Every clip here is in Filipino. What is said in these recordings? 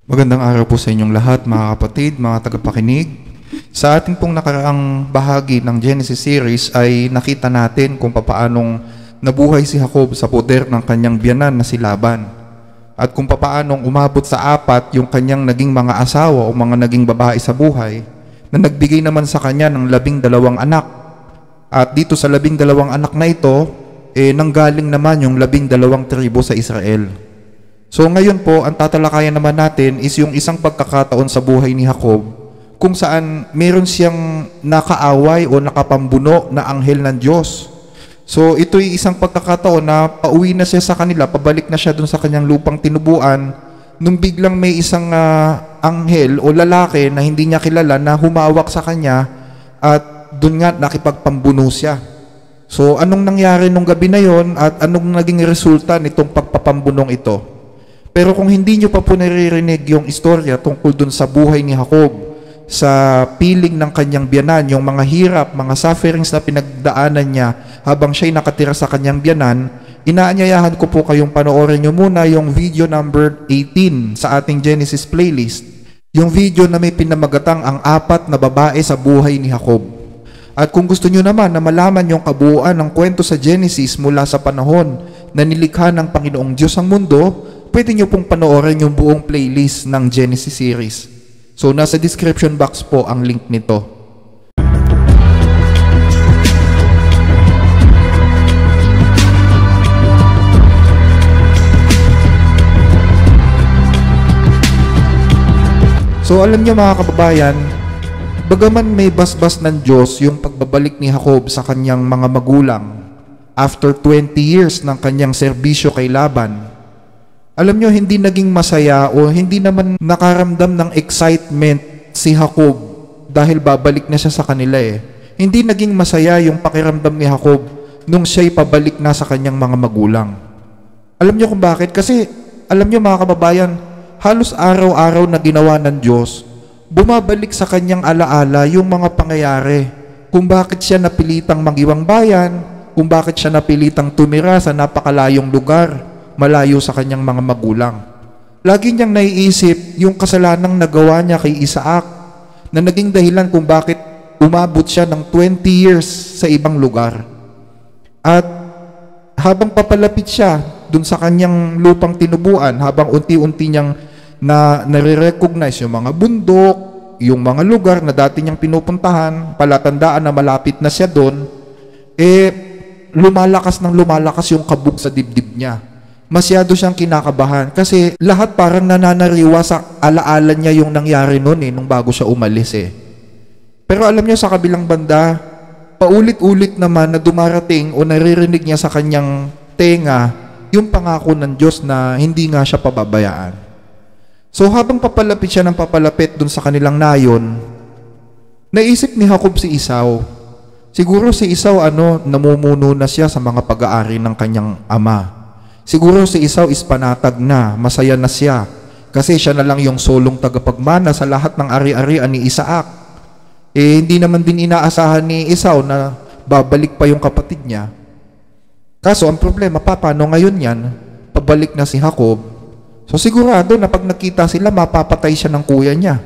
Magandang araw po sa inyong lahat, mga kapatid, mga tagapakinig. Sa ating pong nakaraang bahagi ng Genesis series ay nakita natin kung papaanong nabuhay si Jacob sa poder ng kanyang biyanan na si Laban. At kung papaanong umabot sa 4 yung kanyang naging mga asawa o mga naging babae sa buhay na nagbigay naman sa kanya ng 12 anak. At dito sa 12 anak na ito, nanggaling naman yung 12 tribo sa Israel. So ngayon po, ang tatalakayan naman natin is yung isang pagkakataon sa buhay ni Jacob kung saan meron siyang nakaaway o nakapambuno na anghel ng Diyos. So ito'y isang pagkakataon na pauwi na siya sa kanila, pabalik na siya dun sa kanyang lupang tinubuan nung biglang may isang anghel o lalaki na hindi niya kilala na humawak sa kanya at dun nga nakipagpambuno siya. So anong nangyari nung gabi na yon at anong naging resulta nitong pagpapambunong ito? Pero kung hindi nyo pa po naririnig yung istorya tungkol dun sa buhay ni Jacob, sa piling ng kanyang biyanan, yung mga hirap, mga sufferings na pinagdaanan niya habang siya'y nakatira sa kanyang biyanan, inaanyayahan ko po kayong panoorin nyo muna yung video number 18 sa ating Genesis playlist. Yung video na may pinamagatang ang 4 na babae sa buhay ni Jacob. At kung gusto nyo naman na malaman yung kabuuan ng kwento sa Genesis mula sa panahon na nilikha ng Panginoong Diyos ang mundo, pwede nyo pong panoorin yung buong playlist ng Genesis series. So, nasa description box po ang link nito. So, alam nyo mga kababayan, bagaman may basbas ng Diyos yung pagbabalik ni Jacob sa kanyang mga magulang after 20 years ng kanyang serbisyo kay Laban, alam nyo, hindi naging masaya o hindi naman nakaramdam ng excitement si Jacob dahil babalik na siya sa kanila Hindi naging masaya yung pakiramdam ni Jacob nung siya'y pabalik na sa kanyang mga magulang. Alam nyo kung bakit? Kasi, alam nyo mga kababayan, halos araw-araw na ginawa ng Diyos, bumabalik sa kanyang alaala yung mga pangyayari. Kung bakit siya napilitang mag-iwang bayan, kung bakit siya napilitang tumira sa napakalayong lugar, malayo sa kanyang mga magulang. Lagi niyang naiisip yung kasalanang nagawa niya kay Isaac na naging dahilan kung bakit umabot siya ng 20 years sa ibang lugar. At habang papalapit siya dun sa kanyang lupang tinubuan, habang unti-unti niyang nare-recognize yung mga bundok, yung mga lugar na dati niyang pinupuntahan, palatandaan na malapit na siya dun, lumalakas yung kabog sa dibdib niya. Masyado siyang kinakabahan kasi lahat parang nananariwa sa alaala niya yung nangyari noon nung bago siya umalis Pero alam niyo sa kabilang banda, paulit-ulit naman na dumarating o naririnig niya sa kanyang tenga yung pangako ng Diyos na hindi nga siya pababayaan. So habang papalapit siya ng papalapit dun sa kanilang nayon, naisip ni Jacob si Esau. Siguro si Esau namumuno na siya sa mga pag-aari ng kanyang ama. Siguro si Esau is panatag na, masaya na siya kasi siya na lang yung solong tagapagmana sa lahat ng ari-arian ni Isaac. Hindi naman din inaasahan ni Esau na babalik pa yung kapatid niya. Kaso ang problema, paano ngayon yan? Pabalik na si Jacob. So sigurado na pag nakita sila, mapapatay siya ng kuya niya.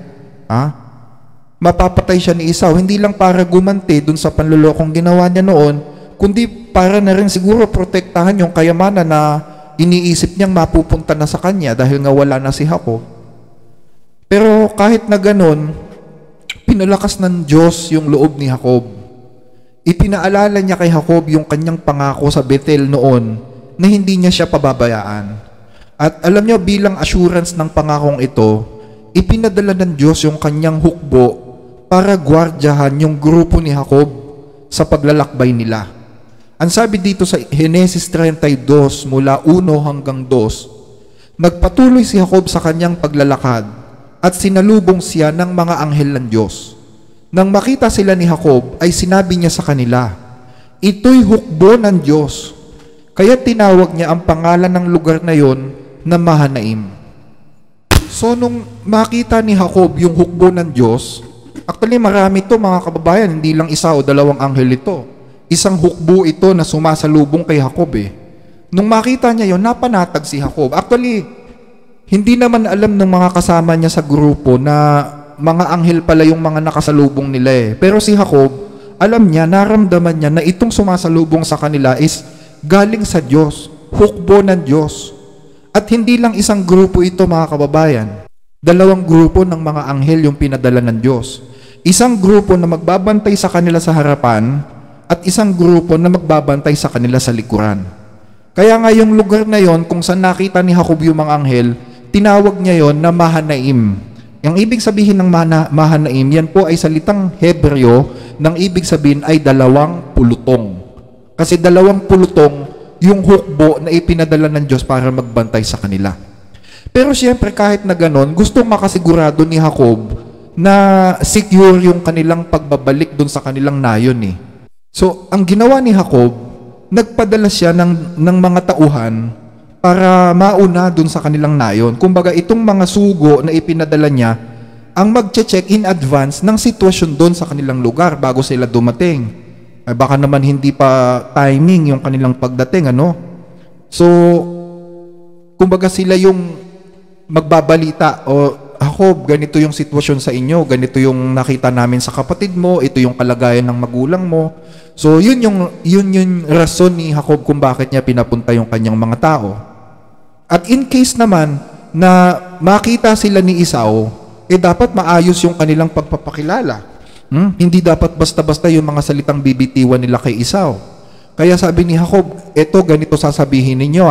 Mapapatay siya ni Esau, hindi lang para gumanti dun sa panlulokong ginawa niya noon, kundi para na rin siguro protektahan yung kayamanan na iniisip niyang mapupunta na sa kanya dahil nga wala na si Jacob. Pero kahit na ganun, pinalakas ng Diyos yung loob ni Jacob. Ipinaalala niya kay Jacob yung kanyang pangako sa Bethel noon na hindi niya siya pababayaan. At alam niyo, bilang assurance ng pangakong ito, ipinadala ng Diyos yung kanyang hukbo para gwardyahan yung grupo ni Jacob sa paglalakbay nila. Ang sabi dito sa Genesis 32 mula 1 hanggang 2, nagpatuloy si Jacob sa kanyang paglalakad at sinalubong siya ng mga anghel ng Diyos. Nang makita sila ni Jacob ay sinabi niya sa kanila, "Ito'y hukbo ng Diyos." Kaya tinawag niya ang pangalan ng lugar na yon na Mahanaim. So nung makita ni Jacob yung hukbo ng Diyos, actually marami to mga kababayan, hindi lang isa o dalawang anghel ito. Isang hukbo ito na sumasalubong kay Jacob Nung makita niya yon, napanatag si Jacob. Actually, Hindi naman alam ng mga kasama niya sa grupo na mga anghel pala yung mga nakasalubong nila eh. Pero si Jacob, alam niya, naramdaman niya na itong sumasalubong sa kanila is galing sa Diyos, hukbo ng Diyos. At hindi lang isang grupo ito, mga kababayan. 2 grupo ng mga anghel yung pinadala ng Diyos. Isang grupo na magbabantay sa kanila sa harapan at isang grupo na magbabantay sa kanila sa likuran. Kaya nga yung lugar na yon kung saan nakita ni Jacob yung mga anghel, tinawag niya yon na Mahanaim. Ang ibig sabihin ng Mahanaim, yan po ay salitang Hebreo, nang ibig sabihin ay 2 pulutong. Kasi 2 pulutong yung hukbo na ipinadala ng Diyos para magbantay sa kanila. Pero siyempre kahit na ganon, gustong makasigurado ni Jacob na secure yung kanilang pagbabalik dun sa kanilang nayon eh. So, ang ginawa ni Jacob, nagpadala siya ng mga tauhan para mauna dun sa kanilang nayon. Kumbaga, itong mga sugo na ipinadala niya, ang mag-check in advance ng sitwasyon dun sa kanilang lugar bago sila dumating. Ay baka naman hindi pa timing yung kanilang pagdating, ano? So, kumbaga sila yung magbabalita o Jacob, ganito yung sitwasyon sa inyo, ganito yung nakita namin sa kapatid mo, ito yung kalagayan ng magulang mo. So, yun yung rason ni Jacob kung bakit niya pinapunta yung kanyang mga tao. At in case naman na makita sila ni Esau, dapat maayos yung kanilang pagpapakilala. Hindi dapat basta-basta yung mga salitang bibitiwan nila kay Esau. Kaya sabi ni Jacob, eto ganito sasabihin ninyo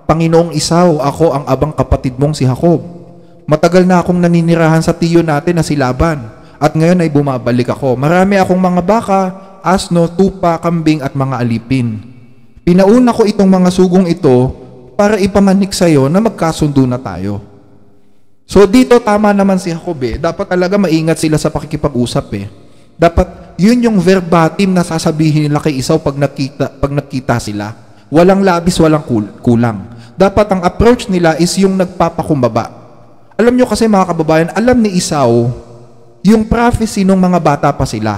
Panginoong Esau, ako ang abang kapatid mong si Jacob. Matagal na akong naninirahan sa tiyo natin na si Laban at ngayon ay bumabalik ako. Marami akong mga baka, asno, tupa, kambing at mga alipin. Pinauna ko itong mga sugong ito para ipamanik sa iyo na magkasundo na tayo. So dito tama naman si Jacob Dapat talaga maingat sila sa pakikipag-usap Dapat yun yung verbatim na sasabihin nila kay Esau pag nakita sila. Walang labis, walang kulang. Dapat ang approach nila is yung nagpapakumbaba. Alam nyo kasi mga kababayan, alam ni Esau yung prophecy ng mga bata pa sila.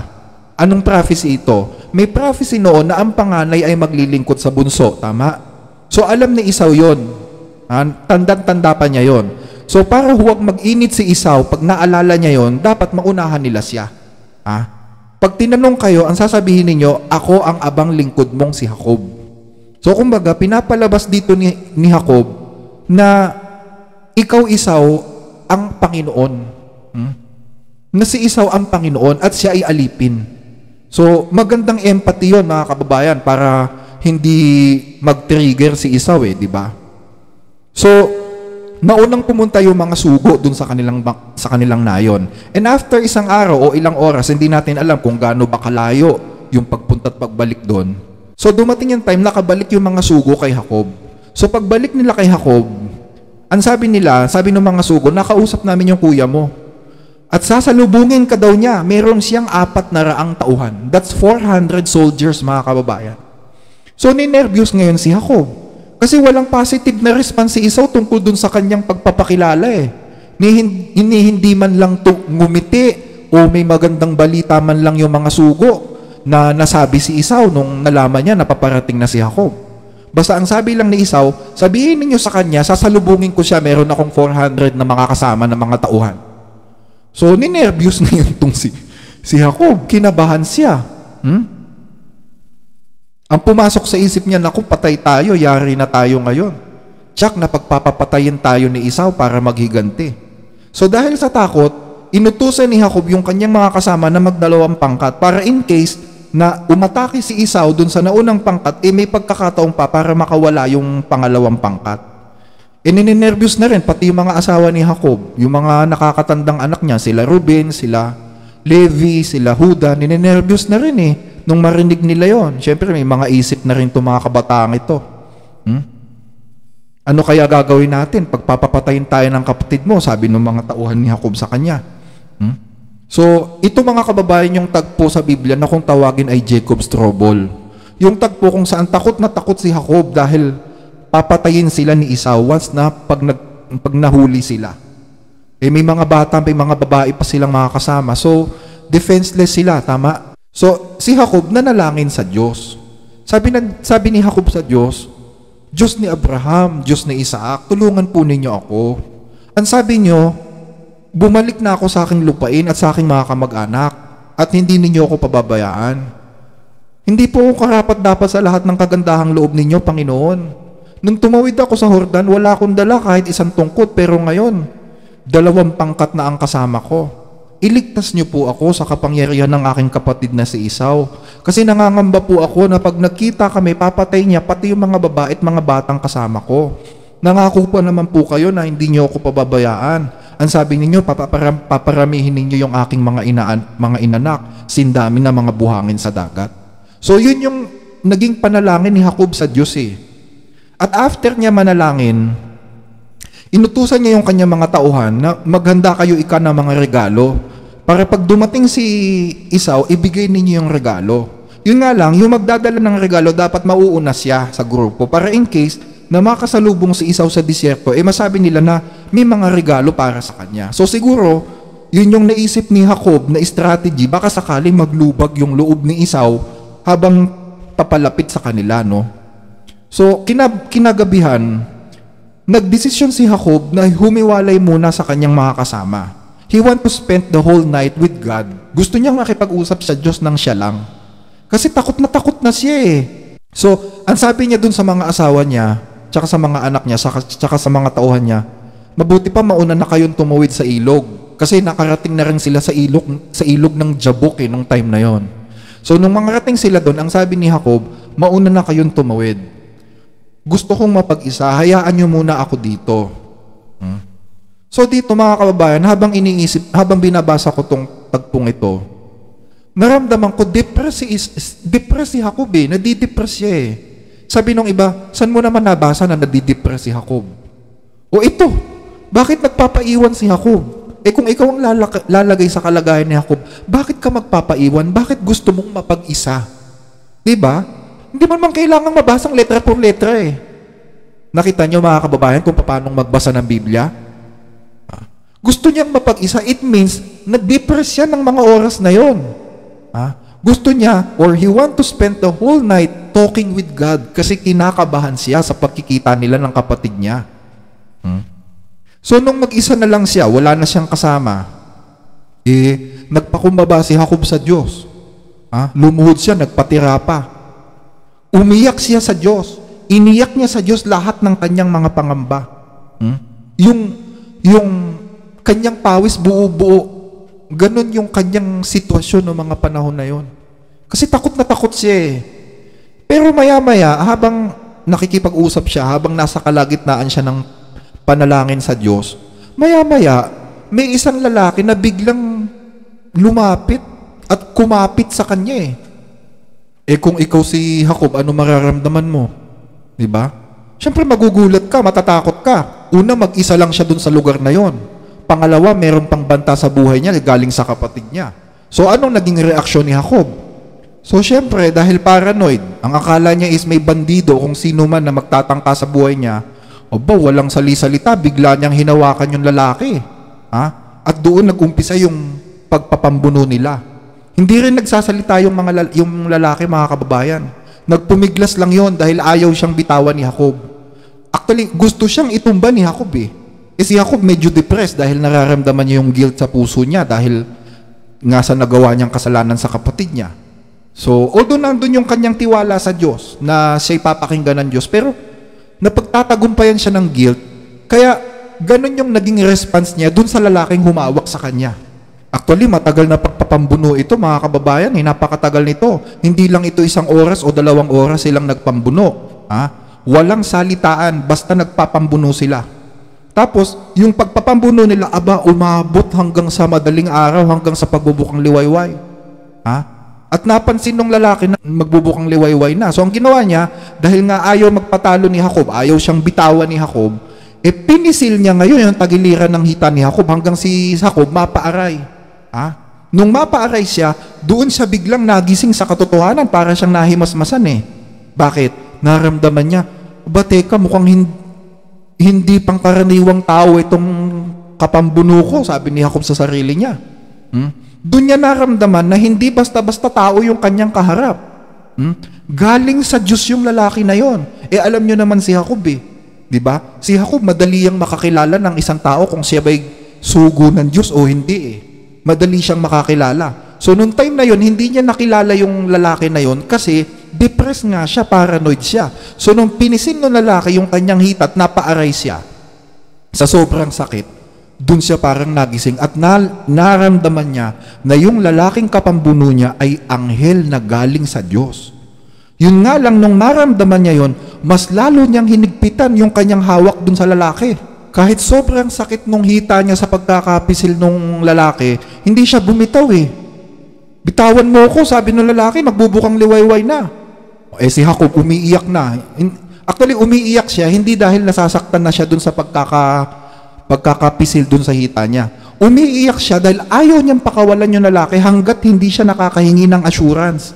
Anong prophecy ito? May prophecy noon na ang panganay ay maglilingkod sa bunso. Tama? So alam ni Esau yun. Tanda-tanda pa niya yun. So para huwag mag-init si Esau, pag naalala niya yun, dapat maunahan nila siya. Pag tinanong kayo, ang sasabihin ninyo, ako ang abang lingkod mong si Jacob. So kumbaga, pinapalabas dito ni Jacob na ikaw, Esau, ang Panginoon. Na si Esau ang Panginoon at siya ay alipin. So, magandang empathy yun, mga kababayan, para hindi mag-trigger si Esau di ba? So, naunang pumunta yung mga sugo dun sa kanilang nayon. And after isang araw o ilang oras, hindi natin alam kung gaano ba kalayo yung pagpunta at pagbalik doon. So, dumating yung time, nakabalik yung mga sugo kay Jacob. So, pagbalik nila kay Jacob, ang sabi ng mga sugo, nakausap namin yung kuya mo. At sasalubungin ka daw niya, meron siyang 400 tauhan. That's 400 soldiers, mga kababayan. So, ninervyos ngayon si Jacob. Kasi walang positive na response si Esau tungkol dun sa kanyang pagpapakilala Hindi man lang ngumiti o may magandang balita man lang yung mga sugo na nasabi si Esau nung nalaman niya na paparating na si Jacob. Basta ang sabi lang ni Esau, sabihin ninyo sa kanya, sasalubungin ko siya, meron akong 400 na mga kasama na mga tauhan. So, ninervyos na yun itong si Jacob. Kinabahan siya. Ang pumasok sa isip niya, naku, patay tayo, yari na tayo ngayon. Tsak na pagpapapatayin tayo ni Esau para maghiganti. So, dahil sa takot, inutusan ni Jacob yung kanyang mga kasama na magdalawang pangkat para in case na umatake si Esau dun sa naunang pangkat, may pagkakataon pa para makawala yung pangalawang pangkat. Ninenervyos na rin, pati yung mga asawa ni Jacob, yung mga nakakatandang anak niya, sila Ruben, sila Levi, sila Huda, ninenervyos na rin nung marinig nila yon. Siyempre, may mga isip na rin itong mga kabataang ito. Ano kaya gagawin natin? Pagpapapatayin tayo ng kapatid mo, sabi ng mga tauhan ni Jacob sa kanya. So, ito mga kababayan yung tagpo sa Biblia na kung tawagin ay Jacob's Trouble. Yung tagpo kung saan takot na takot si Jacob dahil papatayin sila ni Esau once na pag nahuli sila. May mga bata, may mga babae pa silang mga kasama. So, defenseless sila, tama? So, si Jacob nanalangin sa Diyos. Sabi ni Jacob sa Diyos, Diyos ni Abraham, Diyos ni Isaac, tulungan po ninyo ako. Ang sabi nyo, bumalik na ako sa aking lupain at sa aking mga kamag-anak at hindi ninyo ako pababayaan. Hindi po ako karapat-dapat sa lahat ng kagandahang loob ninyo, Panginoon. Nung tumawid ako sa Jordan, wala akong dala kahit isang tungkod, pero ngayon, 2 pangkat na ang kasama ko. Iligtas niyo po ako sa kapangyarihan ng aking kapatid na si Esau. Kasi nangangamba po ako na pag nagkita kami, papatay niya pati yung mga babae at mga batang kasama ko. Nangako pa naman po kayo na hindi niyo ako pababayaan. Ang sabi ninyo, paparamihin ninyo yung aking mga inanak, sindami na mga buhangin sa dagat. So yun yung naging panalangin ni Jacob sa Diyos eh. At after niya manalangin, inutusan niya yung kanyang mga tauhan na maghanda kayo ng mga regalo para pag dumating si Esau, ibigay ninyo yung regalo. Yun nga lang, yung magdadala ng regalo dapat mauuna siya sa grupo para in case na makasalubong si Esau sa disyerto, masabi nila na may mga regalo para sa kanya. So siguro, yun yung naisip ni Jacob na strategy, baka sakaling maglubag yung loob ni Esau habang papalapit sa kanila, no? So, kinagabihan, nagdesisyon si Jacob na humiwalay muna sa kanyang mga kasama. He want to spend the whole night with God. Gusto niyang makipag-usap sa Diyos nang siya lang. Kasi takot na siya eh. So, ang sabi niya dun sa mga asawa niya, tsaka sa mga anak niya, tsaka sa mga tauhan niya, mabuti pa mauna na kayong tumawid sa ilog. Kasi nakarating na rin sila sa ilog ng Jabok nung time na yon. So, nung makarating sila dun, ang sabi ni Jacob, mauna na kayong tumawid. Gusto kong mapag-isa, hayaan niyo muna ako dito. So dito mga kababayan, habang binabasa ko tong tagpong ito, naramdaman ko, depressed si Jacob eh, nadidepress siya eh. Sabi nung iba, saan mo naman nabasa na nadidepress si Jacob? O ito, bakit nagpapaiwan si Jacob? Kung ikaw ang lalagay sa kalagayan ni Jacob, bakit ka magpapaiwan? Bakit gusto mong mapag-isa? Diba? Hindi man kailangan mabasang letra por letra eh. Nakita niyo mga kababayan kung paano magbasa ng Biblia? Gusto niyang mapag-isa, it means na-depress siya ng mga oras na yon. Gusto niya, or he want to spend the whole night talking with God kasi kinakabahan siya sa pagkikita nila ng kapatid niya. So nung mag-isa na lang siya, wala na siyang kasama, nagpakumbaba si Jacob sa Diyos. Lumuhod siya, nagpatira pa. Umiyak siya sa Diyos. Iniyak niya sa Diyos lahat ng kanyang mga pangamba. Yung kanyang pawis buo-buo. Ganon yung kanyang sitwasyon ng mga panahon na yon. Kasi takot na takot siya eh. Pero maya-maya, habang nakikipag-usap siya, habang nasa kalagitnaan siya ng panalangin sa Diyos, maya-maya, may isang lalaki na biglang lumapit at kumapit sa kanya eh. Kung ikaw si Jacob, ano mararamdaman mo? Diba? Siyempre magugulat ka, matatakot ka. Una, mag-isa lang siya dun sa lugar na yon. Pangalawa, meron pang banta sa buhay niya galing sa kapatid niya. So anong naging reaksyon ni Jacob? So siyempre, dahil paranoid, ang akala niya is may bandido kung sino man na magtatangka sa buhay niya, walang sali-salita, bigla niyang hinawakan yung lalaki. At doon nag-umpisa yung pagpapambuno nila. Hindi rin nagsasalita yung lalaki, mga kababayan. Nagpumiglas lang yon dahil ayaw siyang bitawan ni Jacob. Actually, gusto siyang itumba ni Jacob eh. Si Jacob medyo depressed dahil nararamdaman niya yung guilt sa puso niya dahil nga sa nagawa niyang kasalanan sa kapatid niya. So, although nandun yung kanyang tiwala sa Diyos na siya'y papakinggan ng Diyos, pero napagtatagumpayan siya ng guilt, kaya ganun yung naging response niya dun sa lalaking humawak sa kanya. Actually, matagal na pagpapambuno ito, mga kababayan. Napakatagal nito. Hindi lang ito 1 oras o 2 oras silang nagpambuno. Walang salitaan, basta nagpapambuno sila. Tapos, yung pagpapambuno nila, umabot hanggang sa madaling araw, hanggang sa pagbubukang liwayway. At napansin ng lalaki na magbubukang liwayway na. So, ang ginawa niya, dahil nga ayaw magpatalo ni Jacob, ayaw siyang bitawan ni Jacob, pinisil niya ngayon yung tagiliran ng hita ni Jacob hanggang si Jacob mapaaray. Nung mapaaray siya, doon siya biglang nagising sa katotohanan para siyang nahimasmasan eh. Bakit? Naramdaman niya, teka, mukhang hindi pangkaraniwang tao itong kapambuno ko, sabi ni Jacob sa sarili niya. Doon niya naramdaman na hindi basta-basta tao yung kanyang kaharap. Galing sa Diyos yung lalaki na yon. Alam niyo naman si Jacob eh. Di ba? Si Jacob, madali yang makakilala ng isang tao kung siya ba'y sugo ng Diyos o hindi eh. Madali siyang makakilala. So, nung time na yon, hindi niya nakilala yung lalaki na yon kasi depressed nga siya, paranoid siya. So, nung pinisil ng lalaki yung kanyang hitat, napaaray siya sa sobrang sakit. Doon siya parang nagising at naramdaman niya na yung lalaking kapambuno niya ay anghel na galing sa Diyos. Yun nga lang, nung naramdaman niya yon, mas lalo niyang hinigpitan yung kanyang hawak doon sa lalaki. Kahit sobrang sakit nung hita niya sa pagkakapisil nung lalaki, hindi siya bumitaw eh. Bitawan mo ko, sabi ng lalaki, magbubukang liwayway na. Si Jacob umiiyak na. Actually, umiiyak siya, hindi dahil nasasaktan na siya doon sa pagkakapisil dun sa hita niya. Umiiyak siya dahil ayaw niyang pakawalan yung lalaki hanggat hindi siya nakakahingi ng assurance.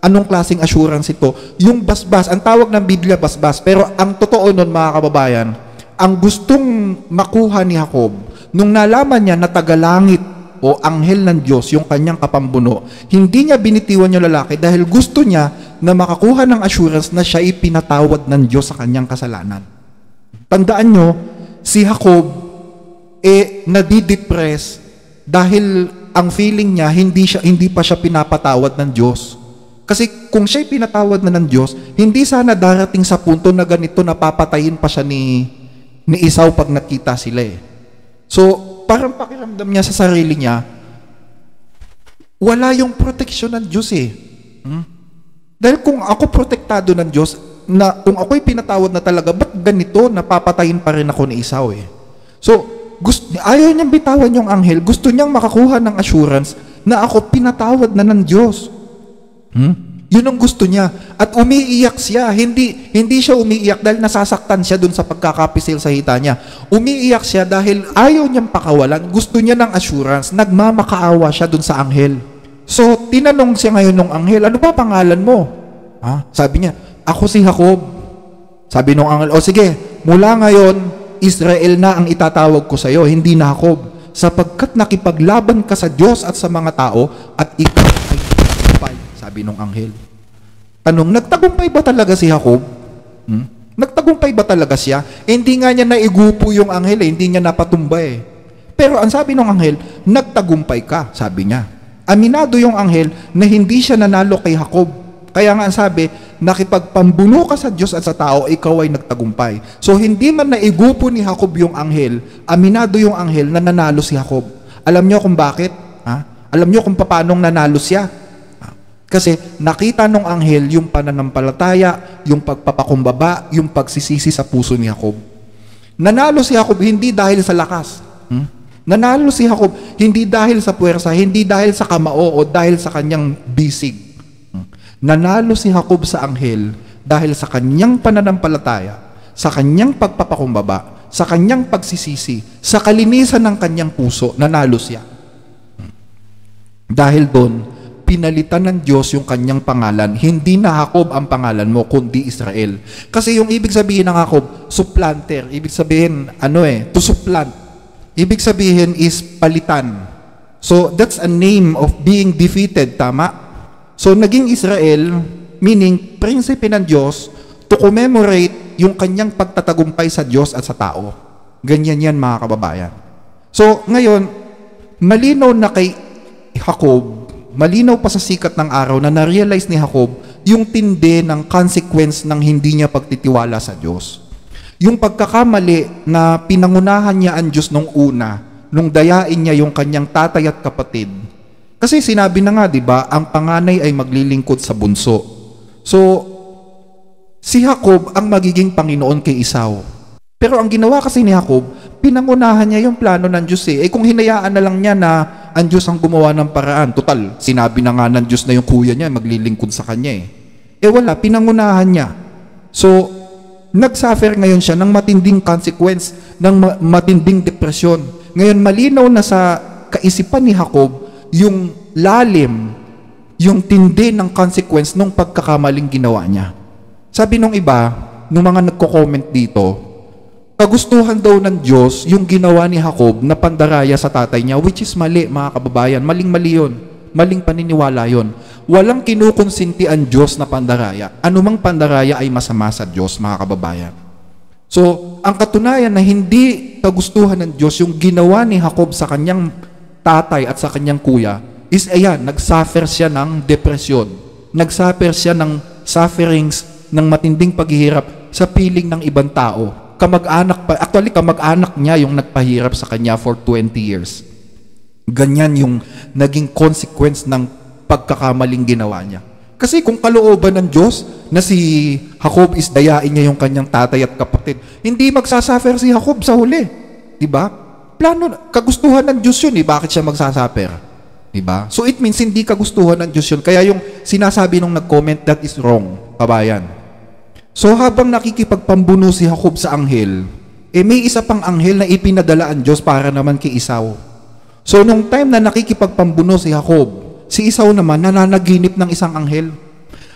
Anong klaseng assurance ito? Yung basbas. Ang tawag ng Biblia, basbas. Pero ang totoo nun, mga kababayan, ang gustong makuha ni Jacob, nung nalaman niya na tagalangit o anghel ng Diyos, yung kanyang kapambuno, hindi niya binitiwan yung lalaki dahil gusto niya na makakuha ng assurance na siya ipinatawad ng Diyos sa kanyang kasalanan. Tandaan nyo, si Jacob nadidepress dahil ang feeling niya hindi pa siya pinapatawad ng Diyos. Kasi kung siya'y pinatawad na ng Diyos, hindi sana darating sa punto na ganito na papatayin pa siya ni Esau pag nakita sila eh. So, parang pakiramdam niya sa sarili niya, wala yung proteksyon ng Diyos eh. Dahil kung ako protektado ng Diyos, na kung ako'y pinatawad na talaga, ba't ganito napapatayin pa rin ako ni Esau eh? So, ayaw niyang bitawan yung anghel, gusto niyang makakuha ng assurance na ako pinatawad na ng Diyos. Yun ang gusto niya. At umiiyak siya. Hindi siya umiiyak dahil nasasaktan siya dun sa pagkakapisil sa hita niya. Umiiyak siya dahil ayaw niyang pakawalan. Gusto niya ng assurance. Nagmamakaawa siya dun sa anghel. So, tinanong siya ngayon ng anghel, ano ba pangalan mo? Sabi niya, ako si Jacob. Sabi ng anghel, o sige, mula ngayon, Israel na ang itatawag ko sa iyo, hindi na Jacob, sapagkat nakipaglaban ka sa Diyos at sa mga tao at ikaw ay nagtagumpay, sabi ng anghel. Tanong, nagtagumpay ba talaga si Jacob? Nagtagumpay ba talaga siya? Hindi nga niya naigupo yung anghel hindi niya napatumba eh. Pero ang sabi ng anghel, nagtagumpay ka, sabi niya. Aminado yung anghel na hindi siya nanalo kay Jacob. Kaya nga ang sabi, nakipagpambuno ka sa Diyos at sa tao, ikaw ay nagtagumpay. So hindi man naigupo ni Jacob yung anghel, aminado yung anghel na nanalo si Jacob. Alam niyo kung bakit? Alam niyo kung paano nanalo siya? Kasi nakita nung anghel yung pananampalataya, yung pagpapakumbaba, yung pagsisisi sa puso ni Jacob. Nanalo si Jacob hindi dahil sa lakas. Nanalo si Jacob hindi dahil sa puwersa, hindi dahil sa kamao o dahil sa kanyang bisig. Nanalo si Jacob sa anghel dahil sa kanyang pananampalataya, sa kanyang pagpapakumbaba, sa kanyang pagsisisi, sa kalinisan ng kanyang puso, nanalo siya. Dahil doon, pinalitan ng Diyos yung kanyang pangalan. Hindi na Jacob ang pangalan mo, kundi Israel. Kasi yung ibig sabihin ng Jacob, supplanter. Ibig sabihin, to supplant. Ibig sabihin is palitan. So, that's a name of being defeated, tama? So, naging Israel, meaning, prinsipe ng Diyos, to commemorate yung kanyang pagtatagumpay sa Diyos at sa tao. Ganyan yan, mga kababayan. So, ngayon, malinaw na kay Jacob, malinaw pa sa sikat ng araw na na-realize ni Jacob yung tindi ng consequence ng hindi niya pagtitiwala sa Diyos. Yung pagkakamali na pinangunahan niya ang Diyos nung una, nung dayain niya yung kanyang tatay at kapatid. Kasi sinabi na nga, di ba, ang panganay ay maglilingkod sa bunso. So, si Jacob ang magiging Panginoon kay Esau. Pero ang ginawa kasi ni Jacob, pinangunahan niya yung plano ng Diyos eh. Kung hinayaan na lang niya na ang Diyos ang gumawa ng paraan, total, sinabi na nga ng Diyos na yung kuya niya, maglilingkod sa kanya eh. Wala, pinangunahan niya. So, nagsuffer ngayon siya ng matinding consequence, ng matinding depresyon. Ngayon, malinaw na sa kaisipan ni Jacob, yung lalim, yung tindi ng consequence ng pagkakamaling ginawa niya. Sabi nung iba, nung mga nagko-comment dito, kagustuhan daw ng Diyos yung ginawa ni Jacob na pandaraya sa tatay niya, which is mali, mga kababayan. Maling-mali yun. Maling paniniwala yun. Walang kinukonsinti ang Diyos na pandaraya. Anumang pandaraya ay masama sa Diyos, mga kababayan. So, ang katunayan na hindi kagustuhan ng Diyos yung ginawa ni Jacob sa kanyang tatay at sa kanyang kuya is ayan, nagsuffer siya ng depresyon. Nagsuffer siya ng sufferings, ng matinding paghihirap sa piling ng ibang tao. Kamag-anak niya yung nagpahirap sa kanya for 20 years. Ganyan yung naging consequence ng pagkakamaling ginawa niya. Kasi kung kalooban ng Diyos na si Jacob is dayain niya yung kanyang tatay at kapatid, hindi magsasuffer si Jacob sa huli. Diba? Kagustuhan ng Diyos yun, bakit siya magsasuffer? Diba? So it means hindi kagustuhan ng Diyos yun. Kaya yung sinasabi nung nag-comment, that is wrong, kabayan. So habang nakikipagpambuno si Jacob sa anghel, may isa pang anghel na ipinadala ang Diyos para naman kay Esau. So nung time na nakikipagpambuno si Jacob, si Esau naman nananaginip ng isang anghel.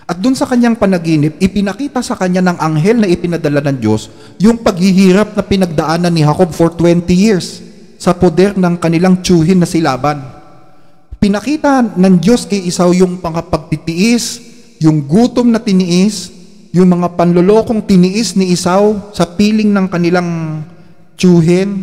At dun sa kanyang panaginip, ipinakita sa kanya ng anghel na ipinadala ng Diyos yung paghihirap na pinagdaanan ni Jacob for 20 years sa poder ng kanilang tiyuhin na si Laban. Pinakita ng Diyos kay Esau yung pagtitiis, yung gutom na tiniis, yung mga panlolokong tiniis ni Esau sa piling ng kanilang tiyuhin,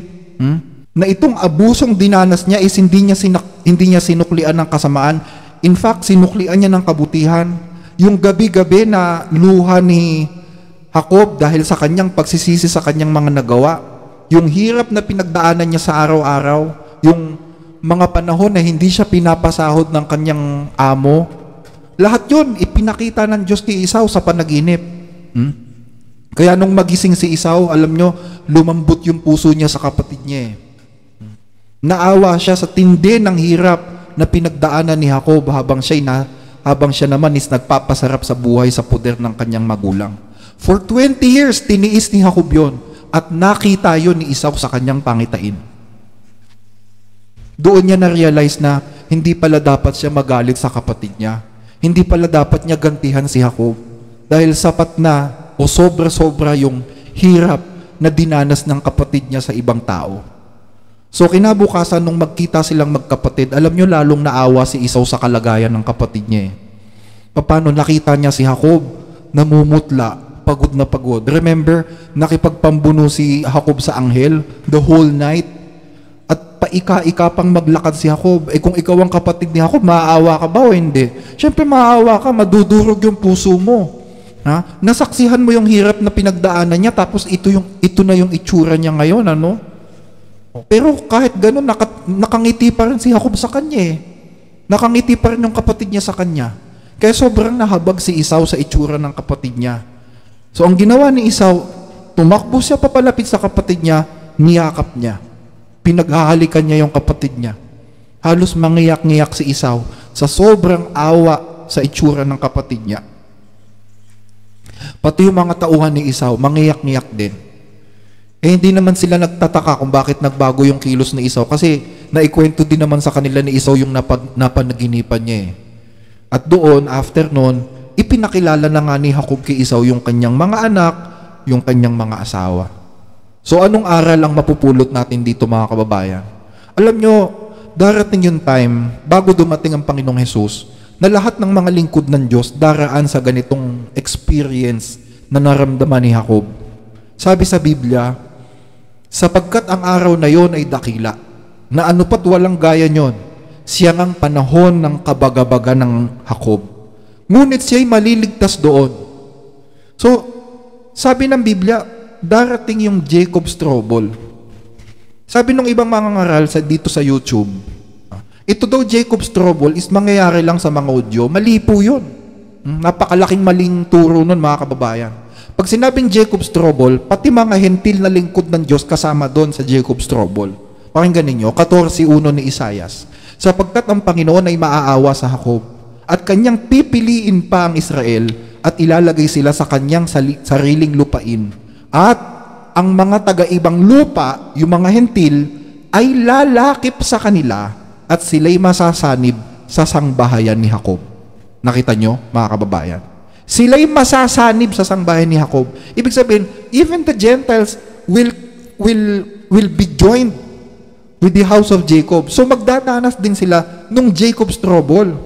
na itong abusong dinanas niya is hindi niya sinuklian ng kasamaan. In fact, sinuklian niya ng kabutihan. Yung gabi-gabi na luha ni Jacob dahil sa kanyang pagsisisi sa kanyang mga nagawa, yung hirap na pinagdaanan niya sa araw-araw, yung mga panahon na hindi siya pinapasahod ng kanyang amo, lahat yun ipinakita ng Diyos kay Esau sa panaginip. Kaya nung magising si Esau, alam nyo, lumambot yung puso niya sa kapatid niya. Naawa siya sa tindi ng hirap na pinagdaanan ni Jacob habang siya naman is nagpapasarap sa buhay sa poder ng kanyang magulang. For 20 years, tiniis ni Jacob yun at nakita yun ni Esau sa kanyang pangitain. Doon niya na-realize na hindi pala dapat siya magalit sa kapatid niya. Hindi pala dapat niya gantihan si Jacob dahil sapat na o sobra-sobra yung hirap na dinanas ng kapatid niya sa ibang tao. So kinabukasan nung magkita silang magkapatid, alam nyo lalong naawa si Esau sa kalagayan ng kapatid niya. Paano nakita niya si Jacob, namumutla, pagod na pagod. Remember, nakipagpambuno si Jacob sa anghel the whole night. At paika-ika pang maglakad si Jacob. Kung ikaw ang kapatid ni Jacob, maaawa ka ba o hindi? Siyempre maaawa ka, madudurog yung puso mo. Nasaksihan mo yung hirap na pinagdaanan niya, tapos ito na yung itsura niya ngayon, ano? Pero kahit ganun, nakangiti pa rin si Jacob sa kanya. Nakangiti pa rin yung kapatid niya sa kanya. Kaya sobrang nahabag si Esau sa itsura ng kapatid niya. So ang ginawa ni Esau, tumakbo siya papalapit sa kapatid niya, niyakap niya. Pinaghahalikan niya yung kapatid niya. Halos mangiyak-ngiyak si Esau sa sobrang awa sa itsura ng kapatid niya. Pati yung mga tauhan ni Esau, mangiyak-ngiyak din. Hindi naman sila nagtataka kung bakit nagbago yung kilos ni Esau kasi naikwento din naman sa kanila ni Esau yung napanaginipan niya. At doon, after noon, ipinakilala na nga ni Jacob kay Esau yung kanyang mga anak, yung kanyang mga asawa. So anong aral ang mapupulot natin dito mga kababayan? Alam nyo, darating yung time, bago dumating ang Panginoong Jesus, na lahat ng mga lingkod ng Diyos daraan sa ganitong experience na naramdaman ni Jacob. Sabi sa Biblia, sapagkat ang araw na yon ay dakila, na anupat walang gaya nyon, siya ang panahon ng kabagabaga ng Jacob. Ngunit siya'y maliligtas doon. So, sabi ng Biblia, darating yung Jacob's trouble. Sabi ng ibang mga ngaral dito sa YouTube, ito daw Jacob's trouble is mangyayari lang sa mga audio. Mali po yun. Napakalaking maling turo nun mga kababayan. Pag sinabing Jacob's trouble, pati mga hentil na lingkod ng Diyos kasama doon sa Jacob's trouble. Pakinggan ninyo, 14:1 ni Isaias. Sapagkat ang Panginoon ay maaawa sa Jacob, at kanyang pipiliin pa ang Israel, at ilalagay sila sa kanyang sariling lupain. At ang mga taga-ibang lupa, yung mga hentil, ay lalakip sa kanila, at sila'y masasanib sa sangbahayan ni Jacob. Nakita nyo, mga kababayan? Sila'y masasanib sa sangbahayan ni Jacob. Ibig sabihin, even the Gentiles will be joined with the house of Jacob. So magdadanas din sila nung Jacob's trouble.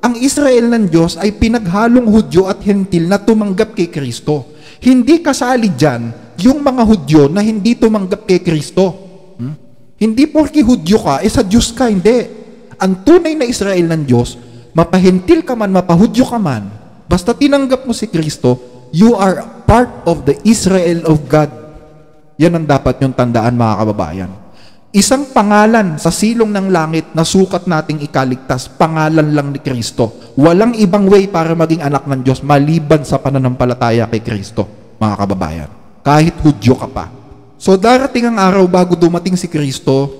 Ang Israel ng Diyos ay pinaghalong Hudyo at Hentil na tumanggap kay Kristo. Hindi kasali dyan yung mga Hudyo na hindi tumanggap kay Kristo. Hindi porke Hudyo ka, sa Diyos ka, hindi. Ang tunay na Israel ng Diyos, mapahintil ka man, mapahudyo ka man, basta tinanggap mo si Kristo, you are part of the Israel of God. Yan ang dapat yung tandaan, mga kababayan. Isang pangalan sa silong ng langit na sukat nating ikaligtas, pangalan lang ni Kristo. Walang ibang way para maging anak ng Diyos maliban sa pananampalataya kay Kristo, mga kababayan. Kahit Hudyo ka pa. So darating ang araw bago dumating si Kristo,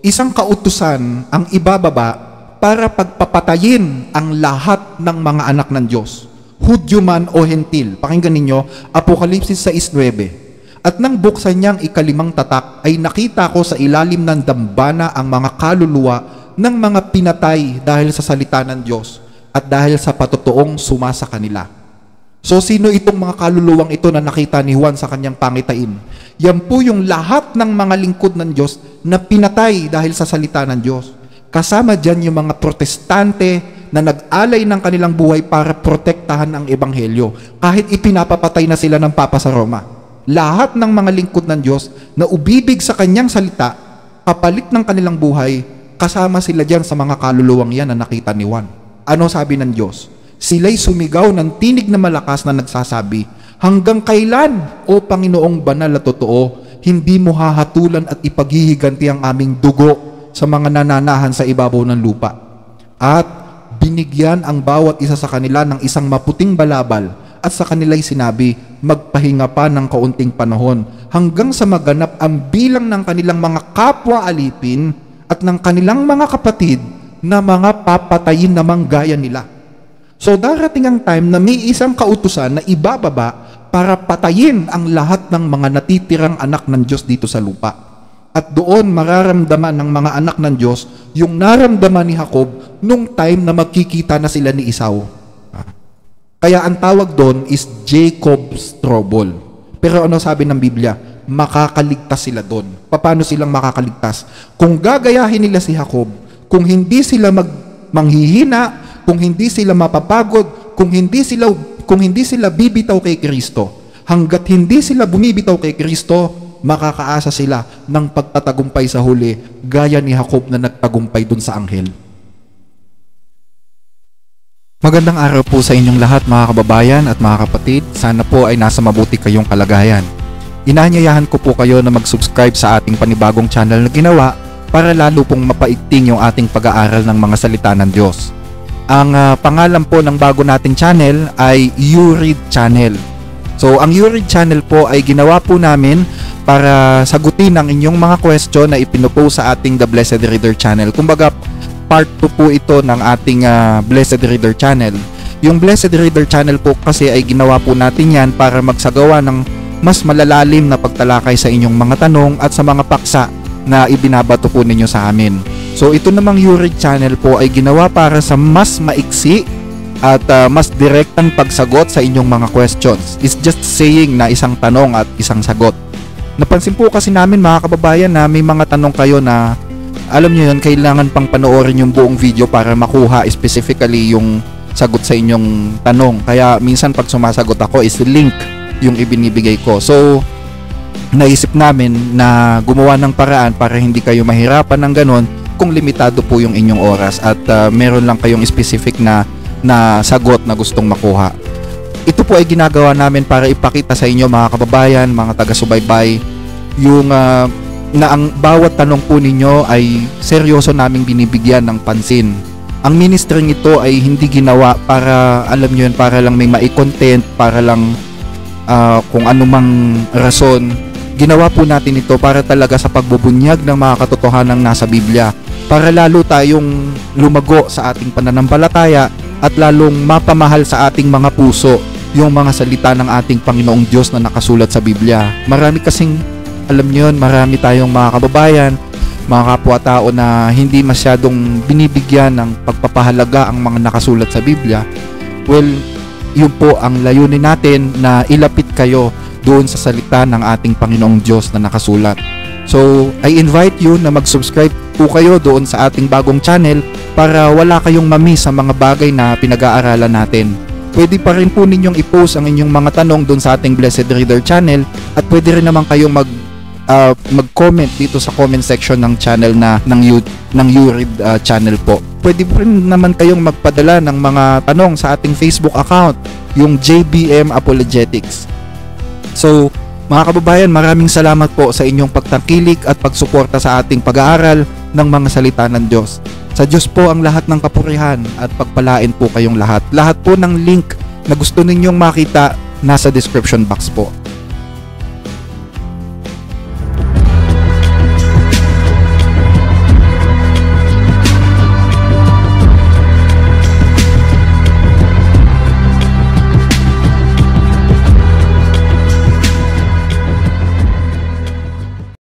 isang kautusan ang ibababa para pagpapatayin ang lahat ng mga anak ng Diyos, Hudyo man o Hentil. Pakinggan ninyo, Apokalipsis 6:9. At nang buksan niyang ikalimang tatak, ay nakita ko sa ilalim ng dambana ang mga kaluluwa ng mga pinatay dahil sa salita ng Diyos at dahil sa patutuong sumasa kanila. So sino itong mga kaluluwang ito na nakita ni Juan sa kanyang pangitain? Yan po yung lahat ng mga lingkod ng Diyos na pinatay dahil sa salita ng Diyos. Kasama dyan yung mga protestante na nag-alay ng kanilang buhay para protektahan ang ebanghelyo. Kahit ipinapapatay na sila ng Papa sa Roma. Lahat ng mga lingkod ng Diyos na ubibig sa kanyang salita, kapalit ng kanilang buhay, kasama sila dyan sa mga kaluluwang yan na nakita ni Juan. Ano sabi ng Diyos? Sila'y sumigaw ng tinig na malakas na nagsasabi, hanggang kailan, O Panginoong banal at totoo, hindi mo hahatulan at ipaghihiganti ang aming dugo sa mga nananahan sa ibabaw ng lupa. At binigyan ang bawat isa sa kanila ng isang maputing balabal at sa kanila'y sinabi, magpahinga pa ng kaunting panahon hanggang sa maganap ang bilang ng kanilang mga kapwa alipin at ng kanilang mga kapatid na mga papatayin namang gaya nila. So darating ang time na may isang kautusan na ibababa para patayin ang lahat ng mga natitirang anak ng Diyos dito sa lupa. At doon mararamdaman ng mga anak ng Diyos yung naramdaman ni Jacob nung time na magkikita na sila ni Esau. Kaya ang tawag doon is Jacob's trouble. Pero ano sabi ng Biblia? Makakaligtas sila doon. Paano silang makakaligtas? Kung gagayahin nila si Jacob, kung hindi sila manghihina, kung hindi sila mapapagod, kung hindi sila bibitaw kay Kristo, hanggat hindi sila bumibitaw kay Kristo, makakaasa sila ng pagtatagumpay sa huli, gaya ni Jacob na nagtagumpay dun sa anghel. Magandang araw po sa inyong lahat, mga kababayan at mga kapatid. Sana po ay nasa mabuti kayong kalagayan. Inaanyayahan ko po kayo na mag-subscribe sa ating panibagong channel na ginawa para lalo pong mapaigting yung ating pag-aaral ng mga salita ng Diyos. Ang pangalan po ng bago nating channel ay YouRead Channel. So, ang YouRead Channel po ay ginawa po namin para sagutin ang inyong mga question na ipinupost sa ating The Blessed Reader Channel. Kumbaga, part 2 po ito ng ating Blessed Reader Channel. Yung Blessed Reader Channel po kasi ay ginawa po natin yan para magsagawa ng mas malalalim na pagtalakay sa inyong mga tanong at sa mga paksa na ibinabato po ninyo sa amin. So ito namang YouRead Channel po ay ginawa para sa mas maiksi at mas direktang pagsagot sa inyong mga questions. It's just saying na isang tanong at isang sagot. Napansin po kasi namin, mga kababayan, na may mga tanong kayo na alam nyo yun, kailangan pang panoorin yung buong video para makuha specifically yung sagot sa inyong tanong. Kaya minsan pag sumasagot ako is link yung ibinibigay ko. So naisip namin na gumawa ng paraan para hindi kayo mahirapan ng ganon kung limitado po yung inyong oras at meron lang kayong specific na sagot na gustong makuha. Ito po ay ginagawa namin para ipakita sa inyo, mga kababayan, mga taga-subaybay, yung na ang bawat tanong po ninyo ay seryoso naming binibigyan ng pansin. Ang ministering ito ay hindi ginawa para, alam nyo yun, para lang may mai-content, para lang kung anumang rason. Ginawa po natin ito para talaga sa pagbubunyag ng mga katotohanang nasa Biblia, para lalo tayong lumago sa ating pananampalataya at lalong mapamahal sa ating mga puso yung mga salita ng ating Panginoong Diyos na nakasulat sa Biblia. Marami kasing, alam niyo yun, marami tayong mga kababayan, mga kapwa-tao na hindi masyadong binibigyan ng pagpapahalaga ang mga nakasulat sa Biblia. Well, yun po ang layunin natin, na ilapit kayo doon sa salita ng ating Panginoong Diyos na nakasulat. So, I invite you na mag-subscribe po kayo doon sa ating bagong channel para wala kayong mamiss sa mga bagay na pinag-aaralan natin. Pwede pa rin po ninyong i-post ang inyong mga tanong doon sa ating Blessed Reader channel, at pwede rin naman kayong mag-comment dito sa comment section ng channel ng YouRead channel po. Pwede rin naman kayong magpadala ng mga tanong sa ating Facebook account, yung JBM Apologetics. So, mga kababayan, maraming salamat po sa inyong pagtangkilik at pagsuporta sa ating pag-aaral ng mga salita ng Diyos. Sa Diyos po ang lahat ng kapurihan at pagpalain po kayong lahat. Lahat po ng link na gusto ninyong makita nasa description box po.